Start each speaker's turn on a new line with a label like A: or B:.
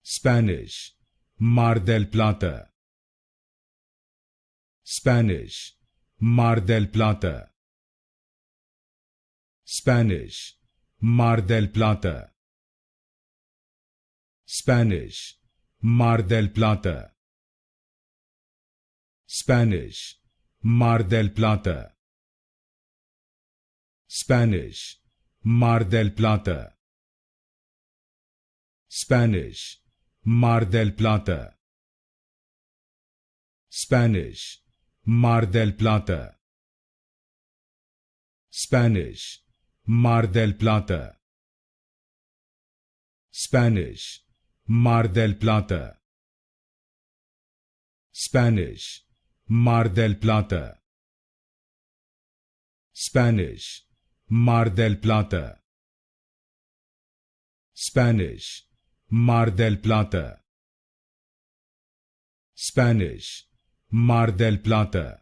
A: Spanish, Mar del Plata. Spanish, Mar del Plata. Spanish, Mar del Plata. Spanish, Mar del Plata. Spanish, Mar del Plata. Spanish, Mar del Plata. Spanish, Mar del Plata. Spanish, Mar del Plata. Spanish, Mar del Plata. Spanish, Mar del Plata. Spanish, Mar del Plata. Spanish, Mar del Plata. Spanish, Mar del Plata. Spanish, Mar del Plata.